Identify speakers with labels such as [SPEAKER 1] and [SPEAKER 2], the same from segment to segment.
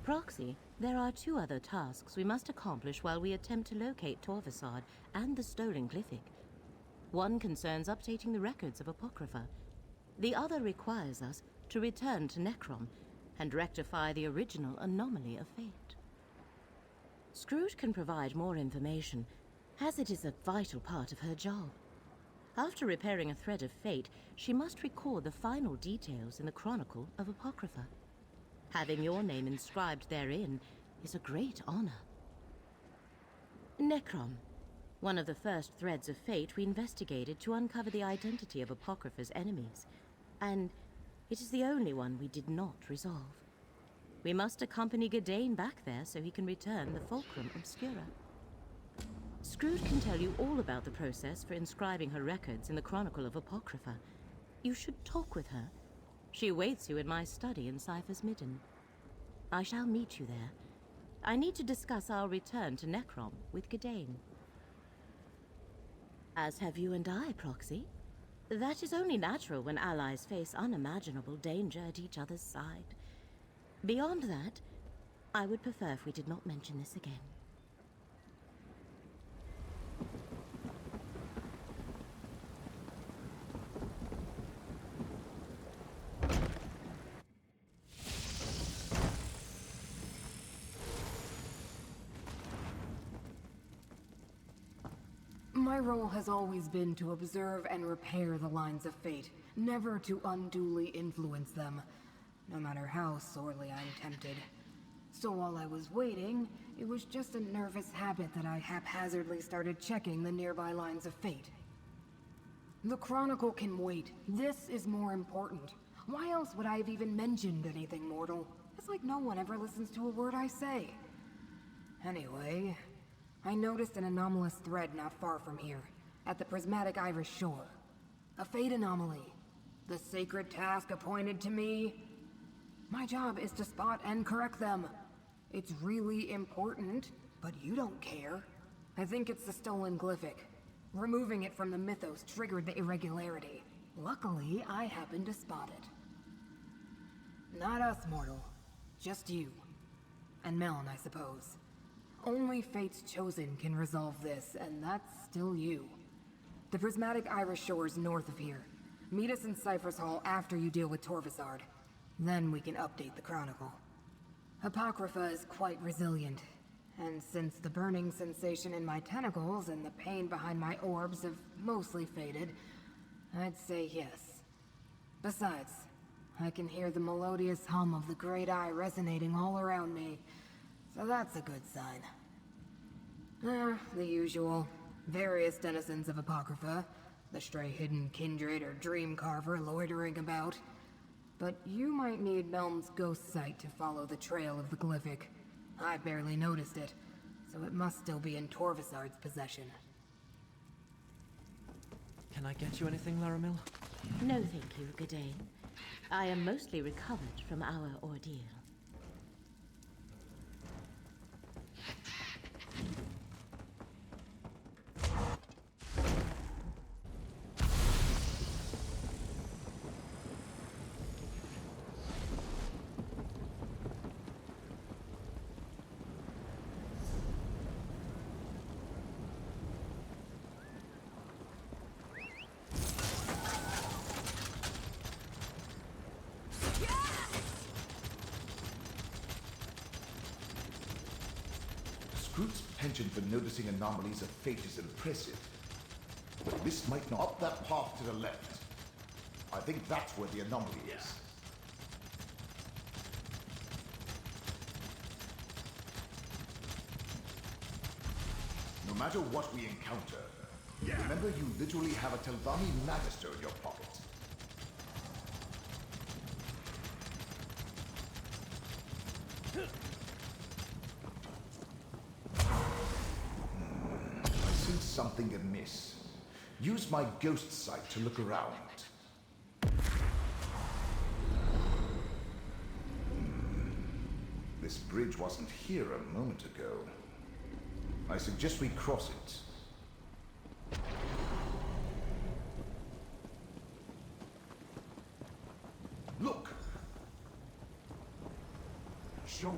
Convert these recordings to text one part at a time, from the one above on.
[SPEAKER 1] Proxy, there are two other tasks we must accomplish while we attempt to locate Torvasad and the stolen glyphic. One concerns updating the records of Apocrypha. The other requires us to return to Necrom and rectify the original anomaly of fate. Scruut can provide more information, as it is a vital part of her job. After repairing a thread of fate, she must record the final details in the Chronicle of Apocrypha. Having your name inscribed therein is a great honor. Necrom, one of the first threads of fate we investigated to uncover the identity of Apocrypha's enemies, and it is the only one we did not resolve. We must accompany Gadayn back there so he can return the Fulcrum Obscura. Scruut can tell you all about the process for inscribing her records in the Chronicle of Apocrypha. You should talk with her. She awaits you in my study in Cypher's Midden. I shall meet you there. I need to discuss our return to Necrom with Gadayn. As have you and I, Proxy. That is only natural when allies face unimaginable danger at each other's side. Beyond that, I would prefer if we did not mention this again.
[SPEAKER 2] My role has always been to observe and repair the lines of fate, never to unduly influence them, no matter how sorely I'm tempted. So while I was waiting, it was just a nervous habit that I haphazardly started checking the nearby lines of fate. The Chronicle can wait. This is more important. Why else would I have even mentioned anything mortal? It's like no one ever listens to a word I say. Anyway, I noticed an anomalous thread not far from here, at the prismatic Irish shore. A fate anomaly. The sacred task appointed to me. My job is to spot and correct them. It's really important, but you don't care. I think it's the stolen glyphic. Removing it from the mythos triggered the irregularity. Luckily, I happened to spot it. Not us, mortal. Just you. And Melon, I suppose. Only Fate's Chosen can resolve this, and that's still you. The prismatic Irish shore is north of here. Meet us in Cypher's Hall after you deal with Torvasad. Then we can update the Chronicle. Apocrypha is quite resilient, and since the burning sensation in my tentacles and the pain behind my orbs have mostly faded, I'd say yes. Besides, I can hear the melodious hum of the Great Eye resonating all around me, so that's a good sign. The usual. Various denizens of Apocrypha, the stray hidden kindred or dream carver loitering about. But you might need Melm's ghost sight to follow the trail of the glyphic. I barely noticed it, so it must still be in Torvasad's possession.
[SPEAKER 3] Can I get you anything, Leramil?
[SPEAKER 1] No, thank you, Gadayn. I am mostly recovered from our ordeal.
[SPEAKER 4] Scruut's penchant for noticing anomalies of fate is impressive. But this might not up that path to the left. I think that's where the anomaly is. No matter what we encounter, remember you literally have a Telvanni Magister in your pocket. I sense something amiss. Use my ghost sight to look around. This bridge wasn't here a moment ago. I suggest we cross it. Look!
[SPEAKER 5] Show me.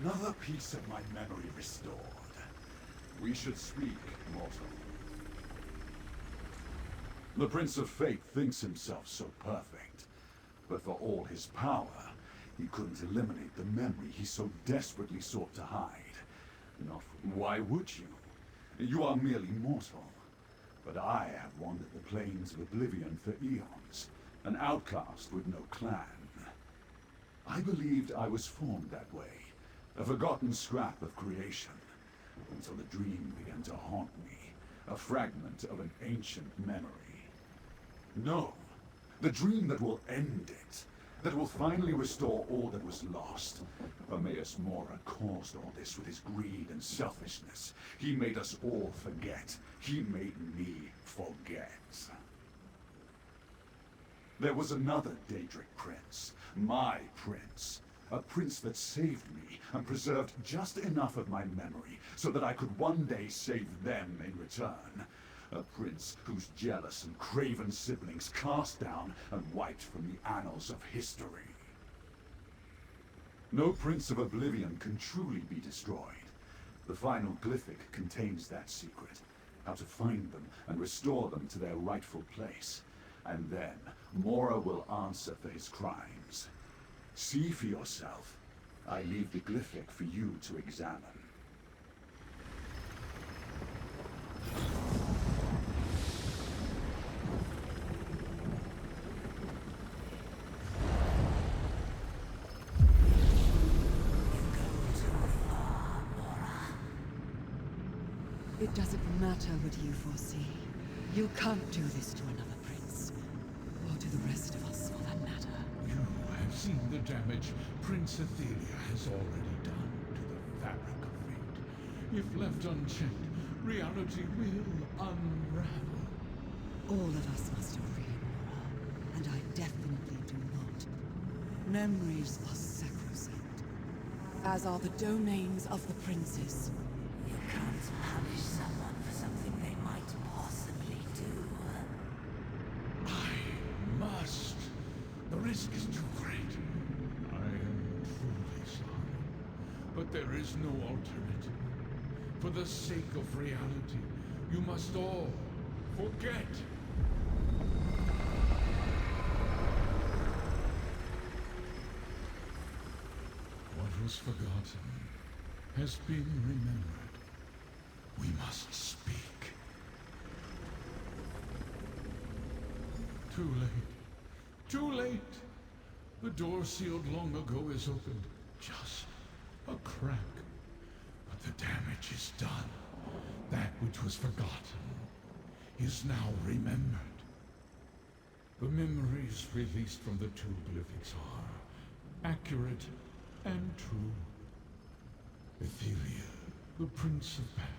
[SPEAKER 5] Another piece of my memory restored. We should speak, mortal. The Prince of Fate thinks himself so perfect, but for all his power, he couldn't eliminate the memory he so desperately sought to hide. Not why would you? You are merely mortal. But I have wandered the plains of Oblivion for eons, an outcast with no clan. I believed I was formed that way, a forgotten scrap of creation, until the dream began to haunt me, a fragment of an ancient memory. No, the dream that will end it, that will finally restore all that was lost. Hermaeus Mora caused all this with his greed and selfishness. He made us all forget. He made me forget. There was another Daedric prince, my prince. A prince that saved me and preserved just enough of my memory so that I could one day save them in return. A prince whose jealous and craven siblings cast down and wiped from the annals of history. No Prince of Oblivion can truly be destroyed. The final glyphic contains that secret, how to find them and restore them to their rightful place. And then, Mora will answer for his crimes. See for yourself. I leave the glyphic for you to examine.
[SPEAKER 6] It doesn't matter what you foresee. You can't do this to another prince. Or to the rest of us, for that matter.
[SPEAKER 7] You have seen the damage Prince Athelia has already done to the fabric of fate. If left unchecked, reality will unravel.
[SPEAKER 6] All of us must agree, Mora. And I definitely do not. Memories are sacrosanct. As are the domains of the princes.
[SPEAKER 8] You can't punish someone for something they might possibly do.
[SPEAKER 7] I must. The risk is too great. I am truly sorry. But there is no alternative. For the sake of reality, you must all forget. What was forgotten has been remembered. We must speak. Too late. Too late! The door sealed long ago is opened. Just a crack. But the damage is done. That which was forgotten is now remembered. The memories released from the two glyphics are accurate and true. Athelia, the Prince of Paths,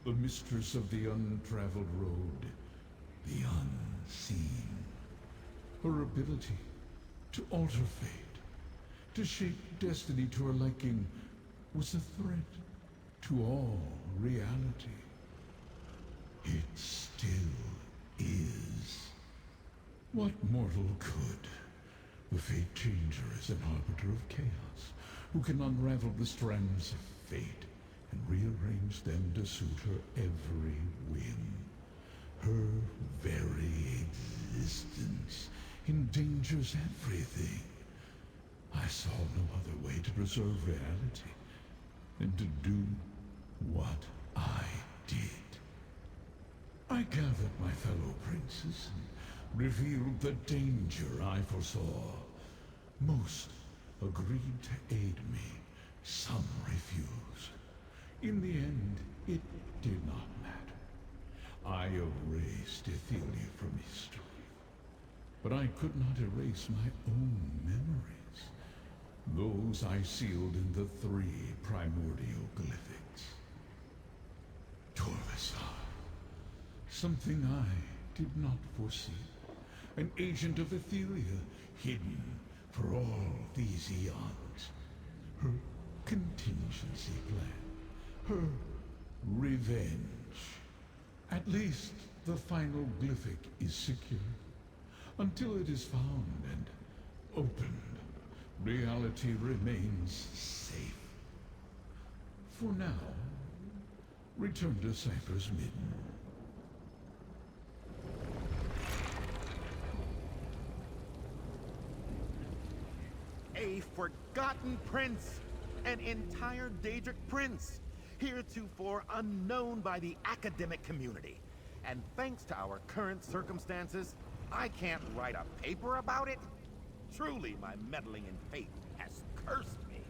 [SPEAKER 7] the mistress of the untraveled road, the unseen. Her ability to alter fate, to shape destiny to her liking, was a threat to all reality. It still is. What mortal could? The Fate Changer is an arbiter of chaos, who can unravel the strands of fate and rearrange them to suit her every whim. Her very existence endangers everything. I saw no other way to preserve reality than to do what I did. I gathered my fellow princes and revealed the danger I foresaw. Most agreed to aid me, some refused. In the end, it did not matter. I erased Athelia from history. But I could not erase my own memories. Those I sealed in the 3 primordial glyphics. Torvasar. Something I did not foresee. An agent of Athelia, hidden for all these eons. Her contingency plan. Her revenge. At least the final glyphic is secure. Until it is found and opened, reality remains safe. For now, return to Cypher's Midden.
[SPEAKER 9] A forgotten prince! An entire Daedric prince! Heretofore unknown by the academic community. And thanks to our current circumstances, I can't write a paper about it? Truly, my meddling in fate has cursed me.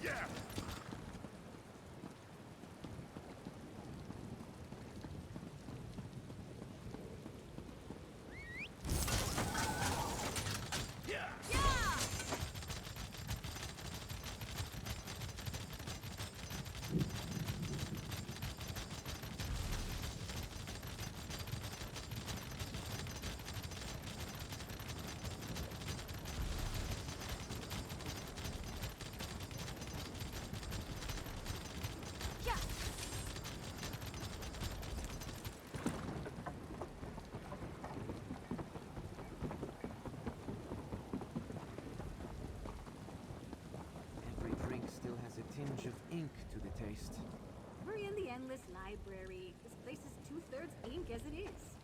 [SPEAKER 9] Yeah!
[SPEAKER 3] Every drink still has a tinge of ink to the taste.
[SPEAKER 10] We're in the endless library. This place is 2/3 ink as it is.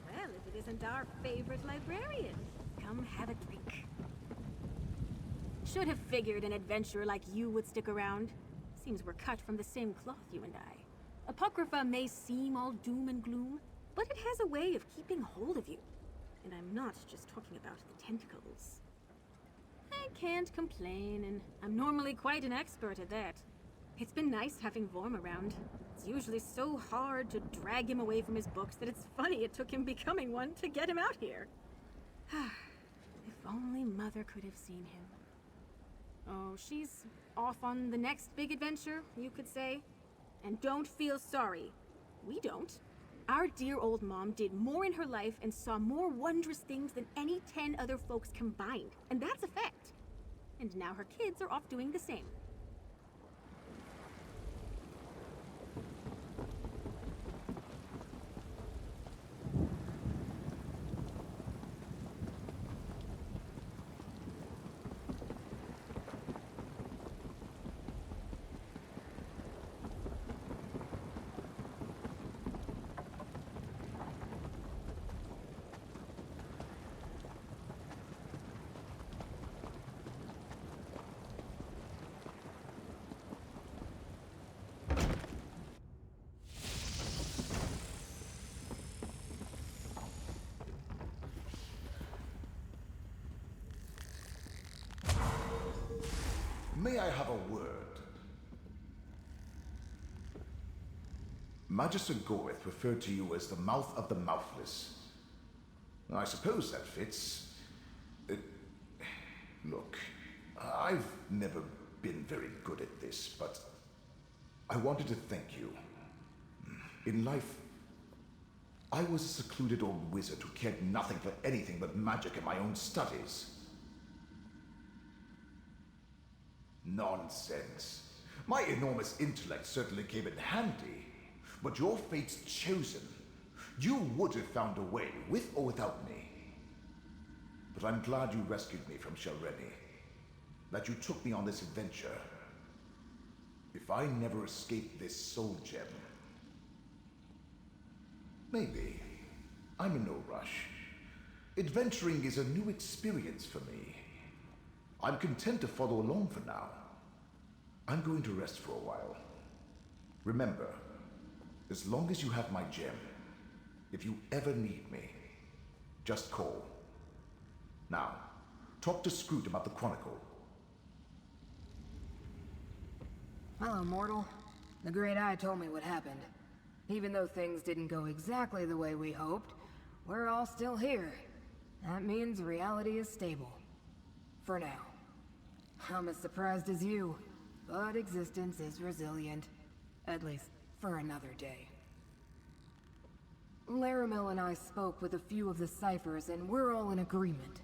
[SPEAKER 10] Well, if it isn't our favorite librarian, come have a drink. Should have figured an adventurer like you would stick around. Seems we're cut from the same cloth, you and I. Apocrypha may seem all doom and gloom, but it has a way of keeping hold of you. And I'm not just talking about the tentacles. I can't complain, and I'm normally quite an expert at that. It's been nice having Vorm around. It's usually so hard to drag him away from his books that it's funny it took him becoming one to get him out here. If only Mother could have seen him. Oh, she's off on the next big adventure, you could say. And don't feel sorry. We don't. Our dear old mom did more in her life and saw more wondrous things than any 10 other folks combined. And that's a fact. And now her kids are off doing the same.
[SPEAKER 4] May I have a word? Magister Goreth referred to you as the mouth of the mouthless. I suppose that fits. Look, I've never been very good at this, but I wanted to thank you. In life, I was a secluded old wizard who cared nothing for anything but magic and my own studies. Nonsense. My enormous intellect certainly came in handy, but your fate's chosen. You would have found a way, with or without me. But I'm glad you rescued me from Shalreni, that you took me on this adventure. If I never escaped this soul gem, maybe. I'm in no rush. Adventuring is a new experience for me. I'm content to follow along for now. I'm going to rest for a while. Remember, as long as you have my gem, if you ever need me, just call. Now, talk to Scruut about the Chronicle.
[SPEAKER 2] Hello, mortal. The Great Eye told me what happened. Even though things didn't go exactly the way we hoped, we're all still here. That means reality is stable. For now. I'm as surprised as you, but existence is resilient. At least, for another day. Leramil and I spoke with a few of the ciphers, and we're all in agreement.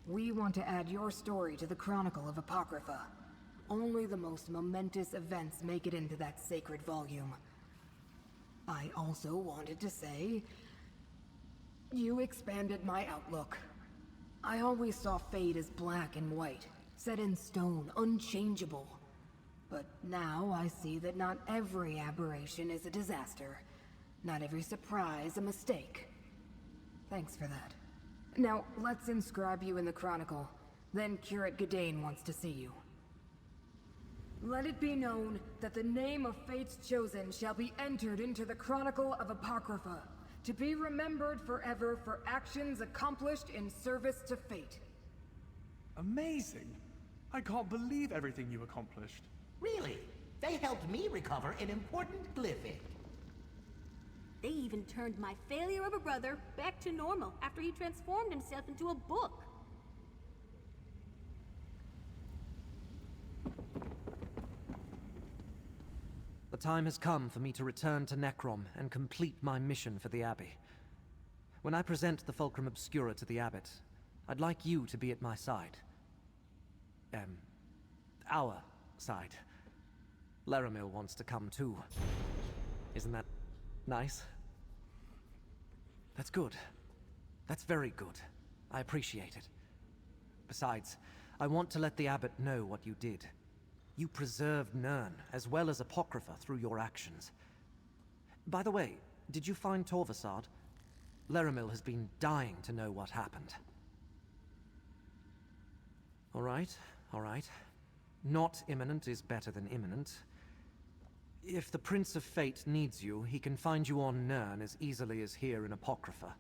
[SPEAKER 2] We want to add your story to the Chronicle of Apocrypha. Only the most momentous events make it into that sacred volume. I also wanted to say, You expanded my outlook. I always saw fate as black and white, set in stone, unchangeable. But now I see that not every aberration is a disaster. Not every surprise a mistake. Thanks for that. Now, let's inscribe you in the Chronicle. Then Curate Gadayn wants to see you. Let it be known that the name of Fate's Chosen shall be entered into the Chronicle of Apocrypha, to be remembered forever for actions accomplished in service to Fate.
[SPEAKER 11] Amazing! I can't believe everything you accomplished.
[SPEAKER 8] Really? They helped me recover an important glyphic.
[SPEAKER 10] They even turned my failure of a brother back to normal after he transformed himself into a book.
[SPEAKER 12] The time has come for me to return to Necrom and complete my mission for the Abbey. When I present the Fulcrum Obscura to the Abbot, I'd like you to be at my side. Our side. Leramil wants to come too. Isn't that nice? That's good. That's very good. I appreciate it. Besides, I want to let the Abbot know what you did. You preserved Nirn, as well as Apocrypha, through your actions. By the way, did you find Torvasad? Leramil has been dying to know what happened. All right. Not imminent is better than imminent. If the Prince of Fate needs you, he can find you on Nirn as easily as here in Apocrypha.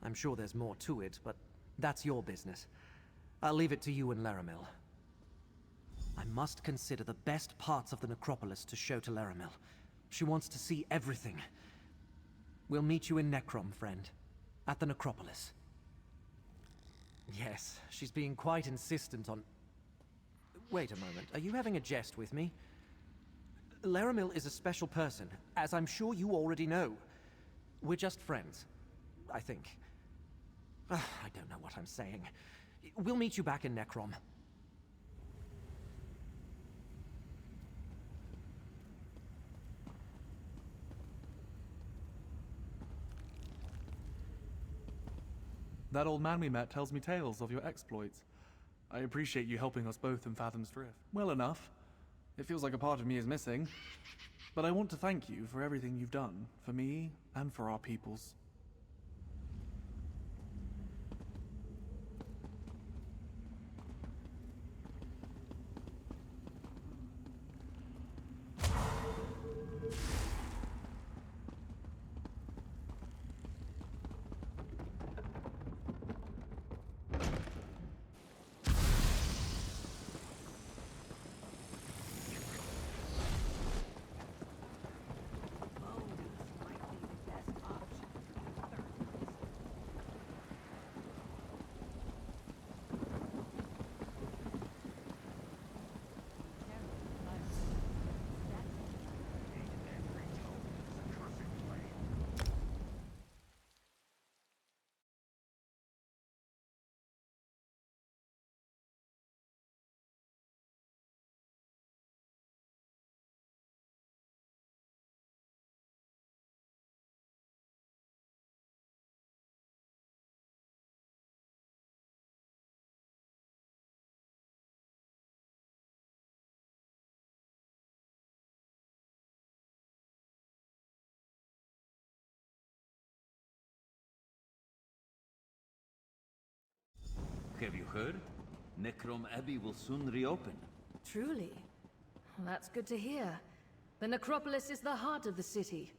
[SPEAKER 12] I'm sure there's more to it, but that's your business. I'll leave it to you and Leramil. I must consider the best parts of the necropolis to show to Leramil. She wants to see everything. We'll meet you in Necrom, friend. At the necropolis. Yes, she's being quite insistent on... Wait a moment, are you having a jest with me? Leramil is a special person, as I'm sure you already know. We're just friends, I think. I don't know what I'm saying. We'll meet you back in Necrom.
[SPEAKER 11] That old man we met tells me tales of your exploits. I appreciate you helping us both in Fathom's Drift. Well enough. It feels like a part of me is missing. But I want to thank you for everything you've done, for me and for our peoples.
[SPEAKER 13] Have you heard? Necrom Abbey will soon reopen.
[SPEAKER 14] Truly? That's good to hear. The necropolis is the heart of the city.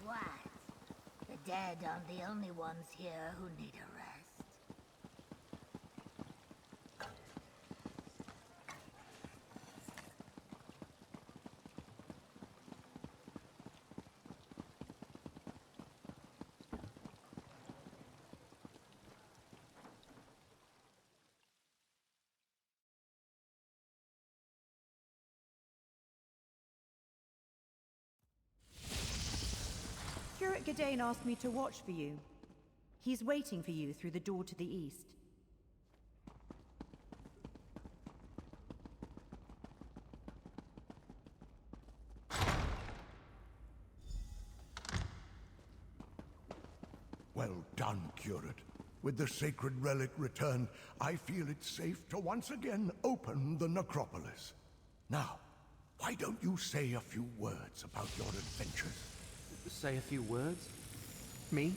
[SPEAKER 15] What? The dead aren't the only ones here who need a rest.
[SPEAKER 16] Curate Gadayn asked me to watch for you. He's waiting for you through the door to the east. Well done, Curate. With the sacred relic returned, I feel it's safe to once again open the necropolis. Now, why don't you say a few words about your adventures?
[SPEAKER 12] Say a few words? Me?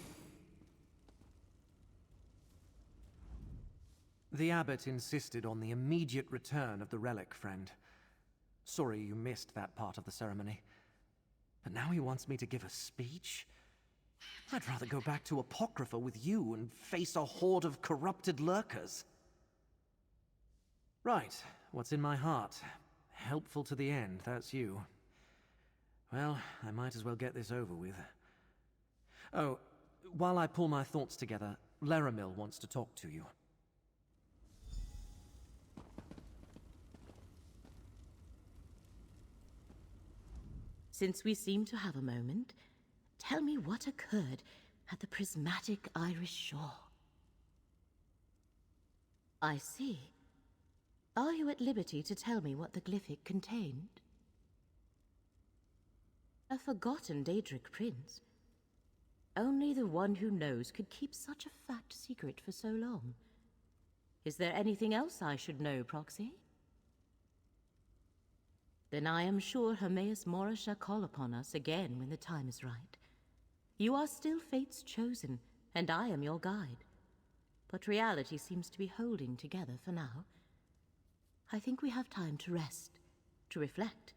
[SPEAKER 12] The abbot insisted on the immediate return of the relic, friend. Sorry you missed that part of the ceremony. But now he wants me to give a speech? I'd rather go back to Apocrypha with you and face a horde of corrupted lurkers. Right, what's in my heart? Helpful to the end, that's you. Well, I might as well get this over with. Oh, while I pull my thoughts together, Leramil wants to talk to you.
[SPEAKER 1] Since we seem to have a moment, tell me what occurred at the prismatic Irish shore. I see. Are you at liberty to tell me what the glyphic contained? A forgotten Daedric prince. Only the one who knows could keep such a fact secret for so long. Is there anything else I should know, Proxy? Then I am sure Hermaeus Mora shall call upon us again when the time is right. You are still Fate's chosen, and I am your guide. But reality seems to be holding together for now. I think we have time to rest, to reflect,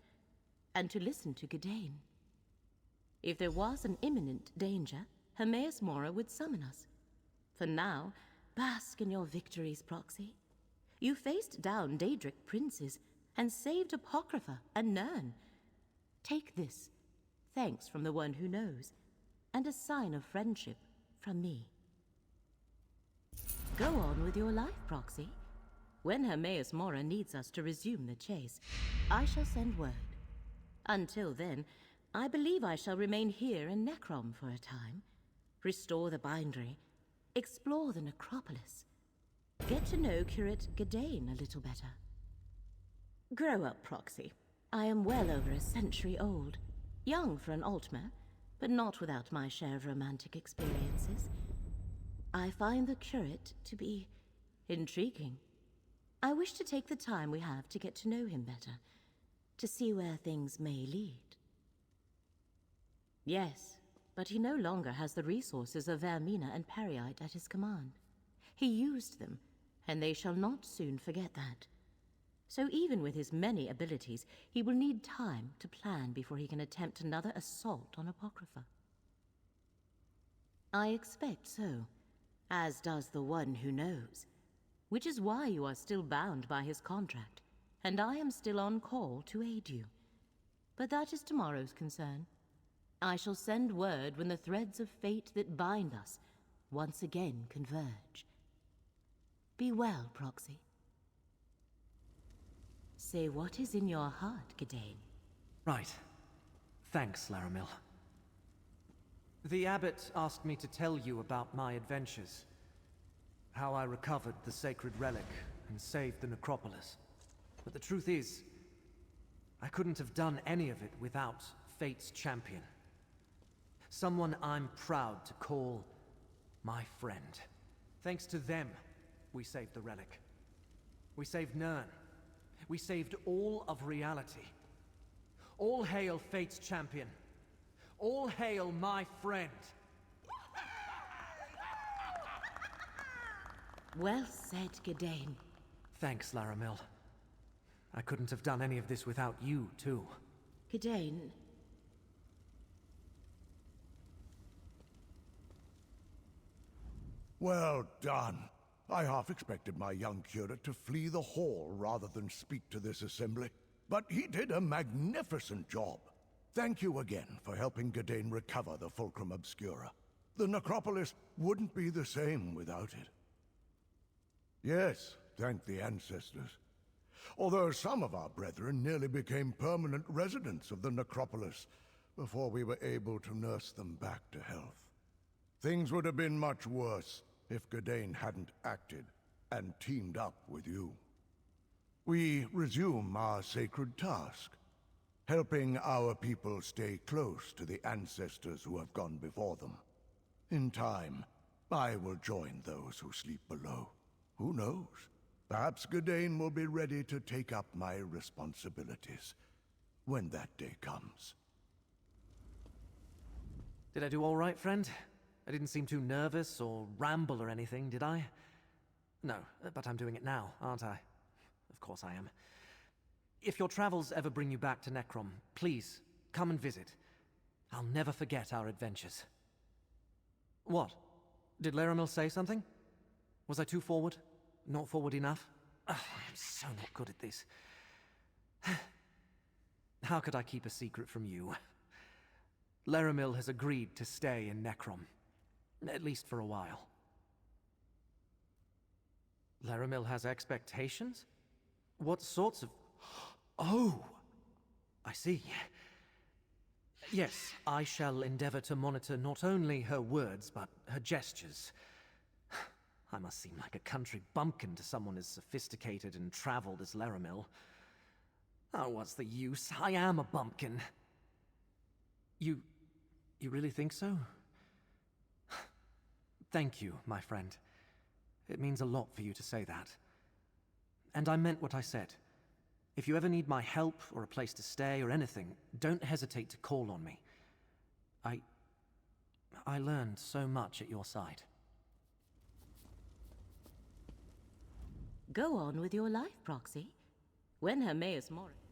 [SPEAKER 1] and to listen to Gadayn. If there was an imminent danger, Hermaeus Mora would summon us. For now, bask in your victories, Proxy. You faced down Daedric princes and saved Apocrypha and Nirn. Take this, thanks from the one who knows, and a sign of friendship from me. Go on with your life, Proxy. When Hermaeus Mora needs us to resume the chase, I shall send word. Until then, I believe I shall remain here in Necrom for a time, restore the bindery, explore the necropolis, get to know Curate Gadayn a little better. Grow up, Proxy. I am well over a century old, young for an Altmer, but not without my share of romantic experiences. I find the curate to be intriguing. I wish to take the time we have to get to know him better, to see where things may lead. Yes, but he no longer has the resources of Vermina and Periite at his command. He used them, and they shall not soon forget that. So even with his many abilities, he will need time to plan before he can attempt another assault on Apocrypha. I expect so, as does the one who knows, which is why you are still bound by his contract, and I am still on call to aid you. But that is tomorrow's concern. I shall send word when the threads of fate that bind us once again converge. Be well, Proxy. Say what is in your heart, Gadayn.
[SPEAKER 12] Right. Thanks, Leramil. The abbot asked me to tell you about my adventures. How I recovered the sacred relic and saved the necropolis. But the truth is, I couldn't have done any of it without Fate's champion. Someone I'm proud to call my friend. Thanks to them, we saved the relic. We saved Nirn. We saved all of reality. All hail Fate's champion. All hail my friend.
[SPEAKER 1] Well said, Gadayn.
[SPEAKER 12] Thanks, Leramil. I couldn't have done any of this without you, too.
[SPEAKER 1] Gadayn.
[SPEAKER 16] Well done. I half expected my young curate to flee the hall rather than speak to this assembly. But he did a magnificent job. Thank you again for helping Gadayn recover the Fulcrum Obscura. The necropolis wouldn't be the same without it. Yes, thank the ancestors. Although some of our brethren nearly became permanent residents of the necropolis before we were able to nurse them back to health. Things would have been much worse if Gadayn hadn't acted and teamed up with you. We resume our sacred task, helping our people stay close to the ancestors who have gone before them. In time, I will join those who sleep below. Who knows? Perhaps Gadayn will be ready to take up my responsibilities when that day comes.
[SPEAKER 12] Did I do all right, friend? I didn't seem too nervous or ramble or anything, did I? No, but I'm doing it now, aren't I? Of course I am. If your travels ever bring you back to Necrom, please, come and visit. I'll never forget our adventures. What? Did Leramil say something? Was I too forward? Not forward enough? Ugh, I'm so not good at this. How could I keep a secret from you? Leramil has agreed to stay in Necrom. At least for a while. Leramil has expectations? What sorts of... Oh! I see. Yes, I shall endeavor to monitor not only her words, but her gestures. I must seem like a country bumpkin to someone as sophisticated and traveled as Leramil. Oh, what's the use? I am a bumpkin. You really think so? Thank you, my friend. It means a lot for you to say that. And I meant what I said. If you ever need my help, or a place to stay, or anything, don't hesitate to call on me. I learned so much at your side.
[SPEAKER 1] Go on with your life, Proxy. When Hermaeus Morris...